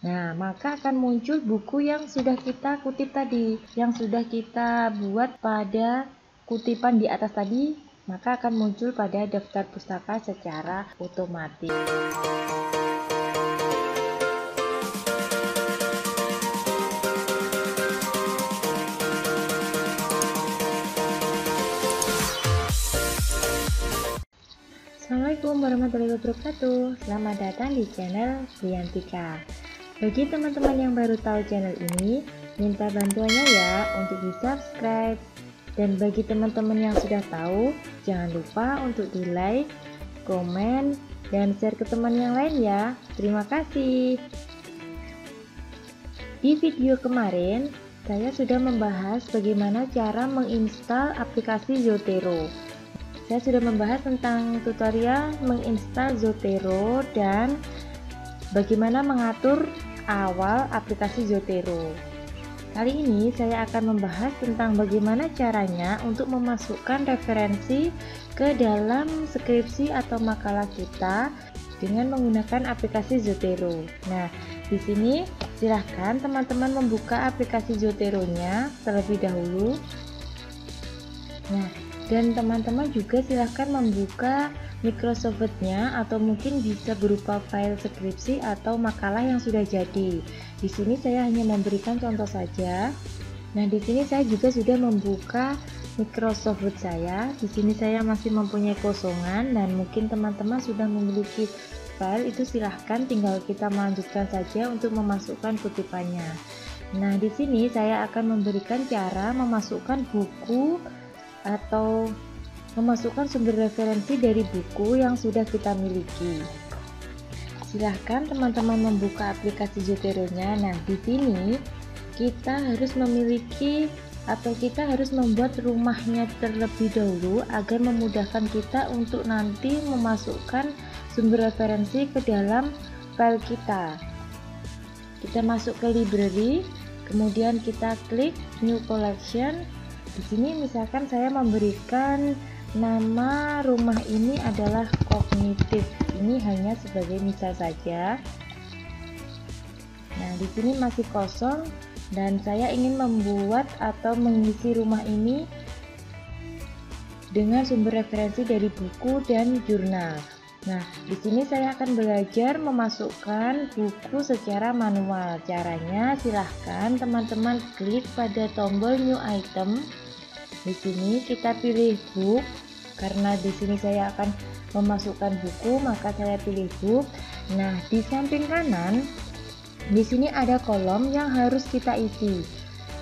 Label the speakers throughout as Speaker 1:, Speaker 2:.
Speaker 1: Nah, maka akan muncul buku yang sudah kita kutip tadi, yang sudah kita buat pada kutipan di atas tadi, maka akan muncul pada daftar pustaka secara otomatis. Assalamualaikum warahmatullahi wabarakatuh. Selamat datang di channel Briantika. Bagi teman-teman yang baru tahu channel ini, minta bantuannya ya untuk di subscribe. Dan bagi teman-teman yang sudah tahu, jangan lupa untuk di like, komen, dan share ke teman yang lain ya. Terima kasih. Di video kemarin, saya sudah membahas bagaimana cara menginstal aplikasi Zotero. Saya sudah membahas tentang tutorial menginstal Zotero dan bagaimana mengatur awal aplikasi Zotero. Kali ini saya akan membahas tentang bagaimana caranya untuk memasukkan referensi ke dalam skripsi atau makalah kita dengan menggunakan aplikasi Zotero. Nah, di sini silahkan teman-teman membuka aplikasi Zotero-nya terlebih dahulu. Nah, dan teman-teman juga silahkan membuka Microsoft Word-nya atau mungkin bisa berupa file skripsi atau makalah yang sudah jadi. Di sini saya hanya memberikan contoh saja. Nah, di sini saya juga sudah membuka Microsoft Word saya. Di sini saya masih mempunyai kosongan dan mungkin teman-teman sudah memiliki file, itu silahkan tinggal kita melanjutkan saja untuk memasukkan kutipannya. Nah, di sini saya akan memberikan cara memasukkan buku atau memasukkan sumber referensi dari buku yang sudah kita miliki. Silahkan teman-teman membuka aplikasi Zotero-nya. Nah, di sini kita harus memiliki atau kita harus membuat rumahnya terlebih dahulu agar memudahkan kita untuk nanti memasukkan sumber referensi ke dalam file kita. Kita masuk ke library, kemudian kita klik new collection. Di sini misalkan saya memberikan nama rumah ini adalah kognitif. Ini hanya sebagai misal saja. Nah, di sini masih kosong dan saya ingin membuat atau mengisi rumah ini dengan sumber referensi dari buku dan jurnal. Nah, di sini saya akan belajar memasukkan buku secara manual. Caranya silahkan teman-teman klik pada tombol new item. Di sini kita pilih book, karena di sini saya akan memasukkan buku, maka saya pilih book. Nah, di samping kanan, di sini ada kolom yang harus kita isi.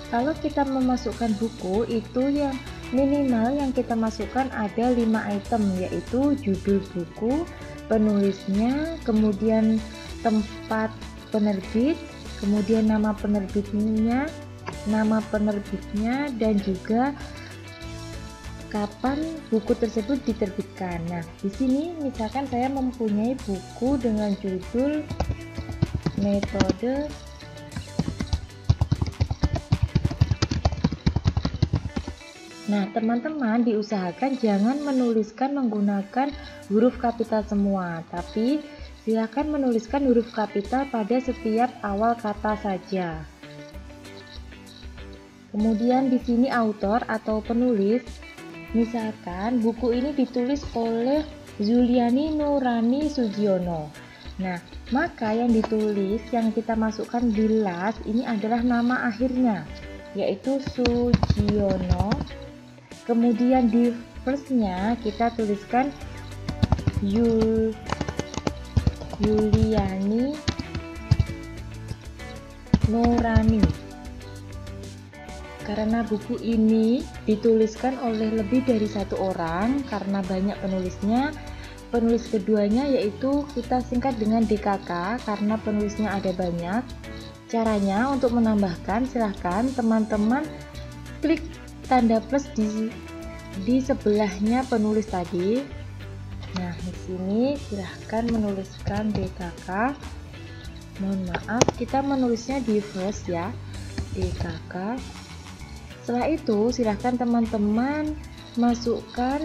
Speaker 1: Kalau kita memasukkan buku, itu yang minimal yang kita masukkan ada 5 item, yaitu judul buku, penulisnya, kemudian tempat penerbit, kemudian nama penerbitnya, dan juga kapan buku tersebut diterbitkan. Nah, di sini misalkan saya mempunyai buku dengan judul metode Nah, teman-teman diusahakan jangan menuliskan menggunakan huruf kapital semua, tapi silakan menuliskan huruf kapital pada setiap awal kata saja. Kemudian di sini autor atau penulis. Misalkan buku ini ditulis oleh Zuliani Nurani Sugiono. Nah, maka yang ditulis yang kita masukkan di last ini adalah nama akhirnya, yaitu Sugiono. Kemudian di first-nya kita tuliskan Yuliani Nurani. Karena buku ini dituliskan oleh lebih dari satu orang, karena banyak penulisnya, penulis keduanya yaitu kita singkat dengan DKK karena penulisnya ada banyak. Caranya untuk menambahkan, silahkan teman-teman klik tanda plus di sebelahnya penulis tadi. Nah, di sini silahkan menuliskan DKK. Mohon maaf, kita menulisnya di first ya, DKK. Setelah itu silahkan teman-teman masukkan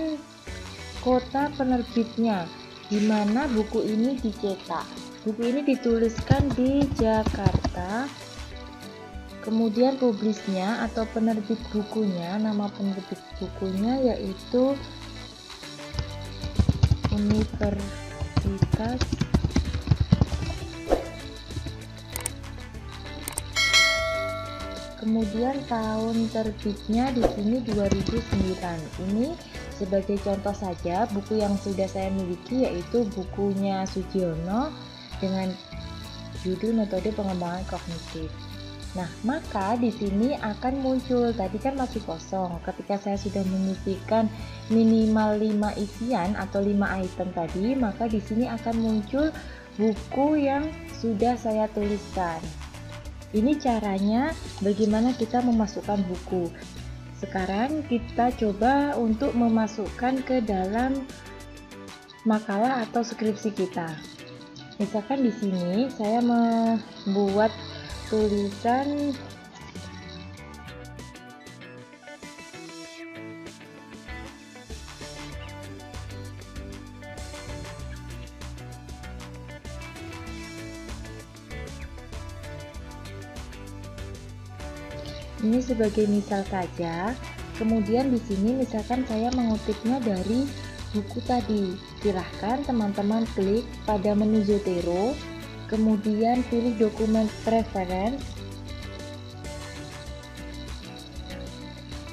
Speaker 1: kota penerbitnya, di mana buku ini dicetak. Buku ini dituliskan di Jakarta. Kemudian publisnya atau penerbit bukunya, nama penerbit bukunya yaitu Universitas Kemudian tahun terbitnya di sini 2009. Ini sebagai contoh saja buku yang sudah saya miliki, yaitu bukunya Sugiono dengan judul Metode Pengembangan Kognitif. Nah, maka di sini akan muncul, tadi kan masih kosong. Ketika saya sudah menyisihkan minimal 5 isian atau 5 item tadi, maka di sini akan muncul buku yang sudah saya tuliskan. Ini caranya bagaimana kita memasukkan buku. Sekarang kita coba untuk memasukkan ke dalam makalah atau skripsi kita. Misalkan di sini saya membuat tulisan ini sebagai misal saja. Kemudian di sini misalkan saya mengutipnya dari buku tadi. Silahkan teman-teman klik pada menu Zotero, kemudian pilih dokumen preference.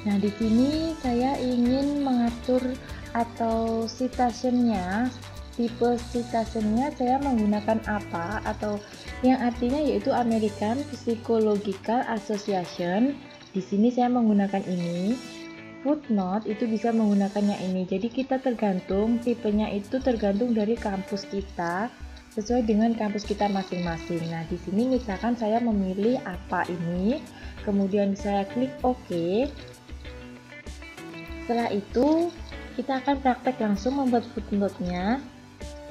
Speaker 1: Nah, di sini saya ingin mengatur atau citationnya, tipe citationnya saya menggunakan apa, atau yang artinya yaitu American Psychological Association. Di sini saya menggunakan ini. Footnote itu bisa menggunakan yang ini. Jadi kita tergantung, tipenya itu tergantung dari kampus kita, sesuai dengan kampus kita masing-masing. Nah, di sini misalkan saya memilih apa ini, kemudian saya klik OK. Setelah itu kita akan praktek langsung membuat footnote-nya.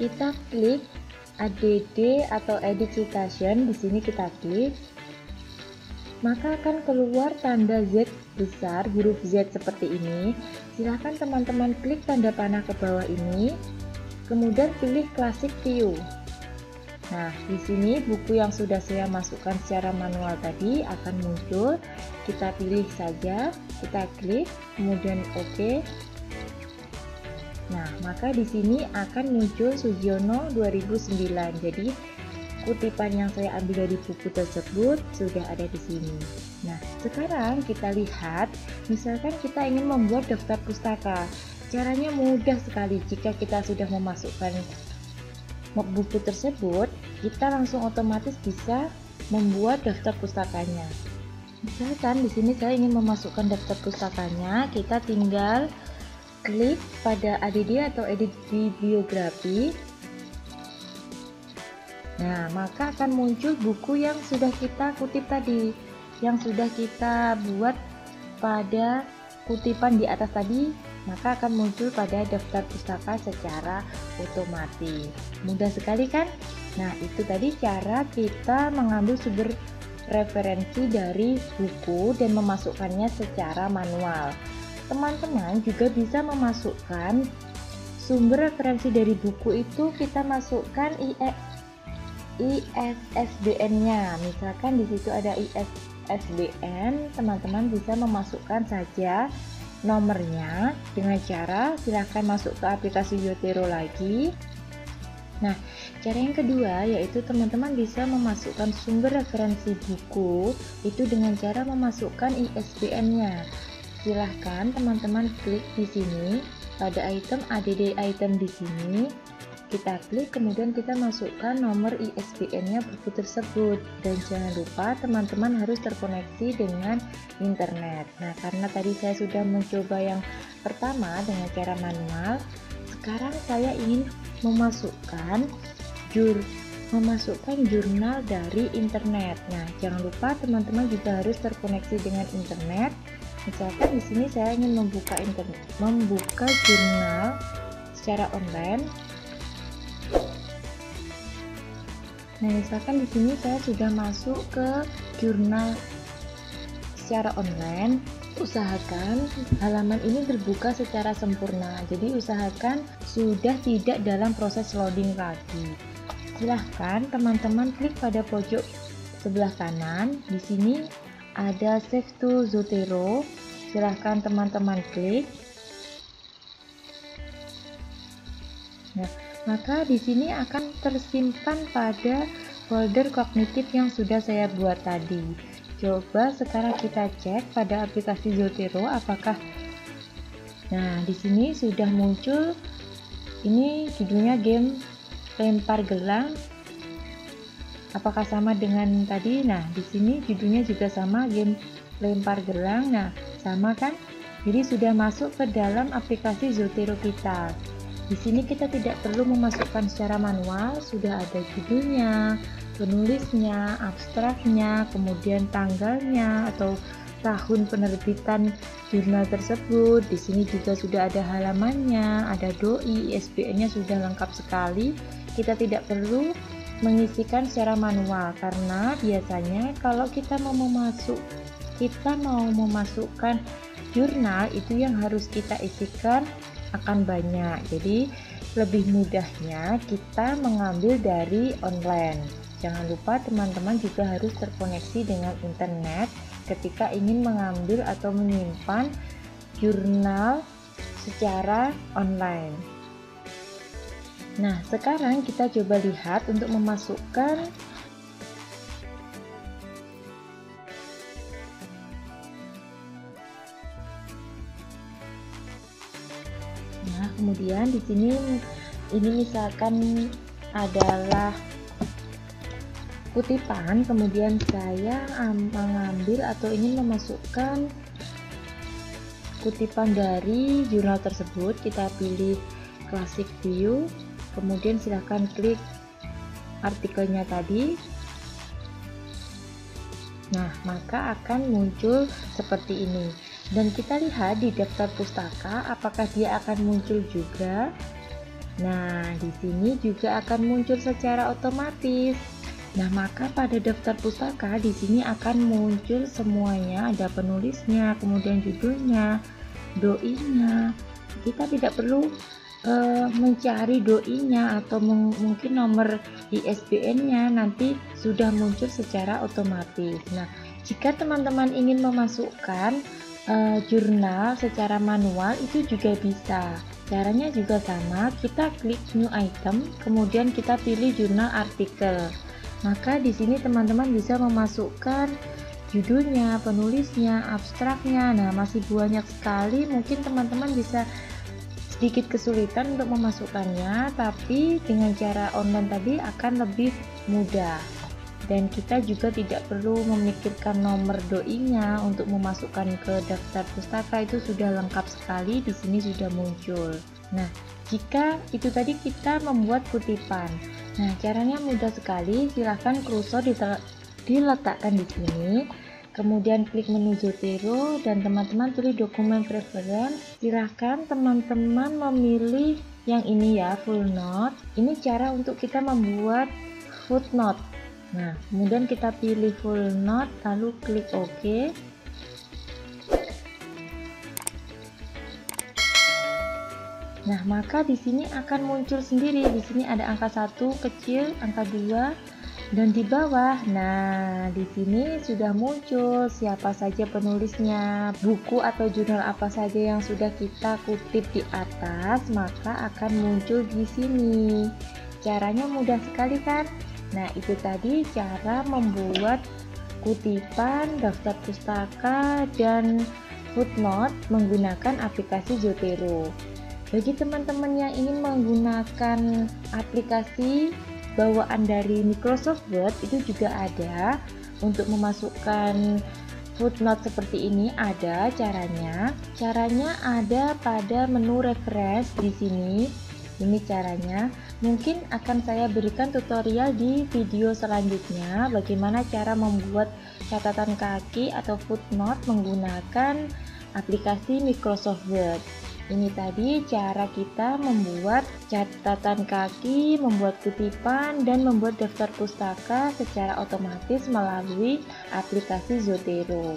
Speaker 1: Kita klik ADD atau Edit Citation, di sini kita klik. Maka akan keluar tanda Z besar, huruf Z seperti ini. Silahkan teman-teman klik tanda panah ke bawah ini, kemudian pilih Classic View. Nah, di sini buku yang sudah saya masukkan secara manual tadi akan muncul. Kita pilih saja, kita klik, kemudian OK. Nah, maka di sini akan muncul Sugiono 2009. Jadi kutipan yang saya ambil dari buku tersebut sudah ada di sini. Nah, sekarang kita lihat, misalkan kita ingin membuat daftar pustaka. Caranya mudah sekali. Jika kita sudah memasukkan buku tersebut, kita langsung otomatis bisa membuat daftar pustakanya. Misalkan di sini saya ingin memasukkan daftar pustakanya, kita tinggal klik pada ADD atau Edit Bibliografi. Nah, maka akan muncul buku yang sudah kita kutip tadi, yang sudah kita buat pada kutipan di atas tadi, maka akan muncul pada daftar pustaka secara otomatis. Mudah sekali kan? Nah, itu tadi cara kita mengambil sumber referensi dari buku dan memasukkannya secara manual. Teman-teman juga bisa memasukkan sumber referensi dari buku itu, kita masukkan ISSBN-nya. Misalkan di situ ada ISSBN, teman-teman bisa memasukkan saja nomornya dengan cara silahkan masuk ke aplikasi Zotero lagi. Nah, cara yang kedua yaitu teman-teman bisa memasukkan sumber referensi buku itu dengan cara memasukkan ISBN-nya. Silahkan teman-teman klik di sini pada item ADD item di sini. Kita klik, kemudian kita masukkan nomor ISBN-nya buku tersebut, dan jangan lupa teman-teman harus terkoneksi dengan internet. Nah, karena tadi saya sudah mencoba yang pertama dengan cara manual, sekarang saya ingin memasukkan jurnal dari internet. Nah, jangan lupa teman-teman juga harus terkoneksi dengan internet. Misalkan di sini saya ingin membuka jurnal secara online. Nah, misalkan di sini saya sudah masuk ke jurnal secara online, usahakan halaman ini terbuka secara sempurna. Jadi usahakan sudah tidak dalam proses loading lagi. silahkan teman-teman klik pada pojok sebelah kanan. Di sini ada Save to Zotero. Silahkan teman-teman klik. Nah, maka di sini akan tersimpan pada folder kognitif yang sudah saya buat tadi. Coba sekarang kita cek pada aplikasi Zotero apakah. Nah, di sini sudah muncul. Ini judulnya game lempar gelang. Apakah sama dengan tadi? Nah, di sini judulnya juga sama, game lempar gelang. Nah, sama kan? Jadi sudah masuk ke dalam aplikasi Zotero kita. Di sini kita tidak perlu memasukkan secara manual, sudah ada judulnya, penulisnya, abstraknya, kemudian tanggalnya atau tahun penerbitan jurnal tersebut. Di sini juga sudah ada halamannya, ada doi, ISBN-nya sudah lengkap sekali. Kita tidak perlu mengisikan secara manual karena biasanya kalau kita mau memasukkan jurnal itu yang harus kita isikan akan banyak. Jadi lebih mudahnya kita mengambil dari online. Jangan lupa teman-teman juga harus terkoneksi dengan internet ketika ingin mengambil atau menyimpan jurnal secara online. Nah, sekarang kita coba lihat untuk memasukkan kemudian di sini ini misalkan adalah kutipan, kemudian saya mengambil atau ingin memasukkan kutipan dari jurnal tersebut. Kita pilih Classic View, kemudian silahkan klik artikelnya tadi. Nah, maka akan muncul seperti ini. Dan kita lihat di daftar pustaka apakah dia akan muncul juga. Nah, di sini juga akan muncul secara otomatis. Nah, maka pada daftar pustaka di sini akan muncul semuanya, ada penulisnya, kemudian judulnya, doinya. Kita tidak perlu mencari doinya atau mungkin nomor ISBN-nya, nanti sudah muncul secara otomatis. Nah, jika teman-teman ingin memasukkan jurnal secara manual itu juga bisa. Caranya juga sama, kita klik new item, kemudian kita pilih jurnal artikel. Maka di sini teman-teman bisa memasukkan judulnya, penulisnya, abstraknya. Nah, masih banyak sekali, mungkin teman-teman bisa sedikit kesulitan untuk memasukkannya, tapi dengan cara online tadi akan lebih mudah. Dan kita juga tidak perlu memikirkan nomor doinya untuk memasukkan ke daftar pustaka, itu sudah lengkap sekali, di sini sudah muncul. Nah, jika itu tadi kita membuat kutipan. Nah, caranya mudah sekali. Silahkan kursor diletakkan di sini. Kemudian klik menu Zotero dan teman-teman pilih dokumen preference. Silahkan teman-teman memilih yang ini ya, full note. Ini cara untuk kita membuat footnote. Nah, kemudian kita pilih full note, lalu klik OK. Nah, maka di sini akan muncul sendiri. Di sini ada angka 1 kecil, angka 2, dan di bawah. Nah, di sini sudah muncul siapa saja penulisnya, buku atau jurnal apa saja yang sudah kita kutip di atas, maka akan muncul di sini. Caranya mudah sekali kan? Nah, itu tadi cara membuat kutipan, daftar pustaka, dan footnote menggunakan aplikasi Zotero. Bagi teman-teman yang ingin menggunakan aplikasi bawaan dari Microsoft Word, itu juga ada untuk memasukkan footnote seperti ini. Ada caranya. Caranya ada pada menu reference di sini. Ini caranya. Mungkin akan saya berikan tutorial di video selanjutnya bagaimana cara membuat catatan kaki atau footnote menggunakan aplikasi Microsoft Word. Ini tadi cara kita membuat catatan kaki, membuat kutipan, dan membuat daftar pustaka secara otomatis melalui aplikasi Zotero.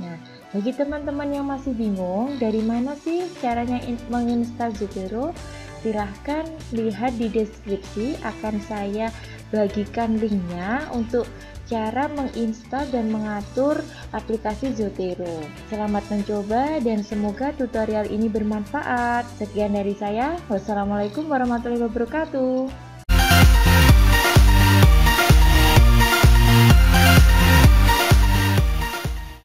Speaker 1: Nah, bagi teman-teman yang masih bingung dari mana sih caranya menginstal Zotero, silahkan lihat di deskripsi, akan saya bagikan linknya untuk cara menginstal dan mengatur aplikasi Zotero. Selamat mencoba dan semoga tutorial ini bermanfaat. Sekian dari saya. Wassalamualaikum warahmatullahi wabarakatuh.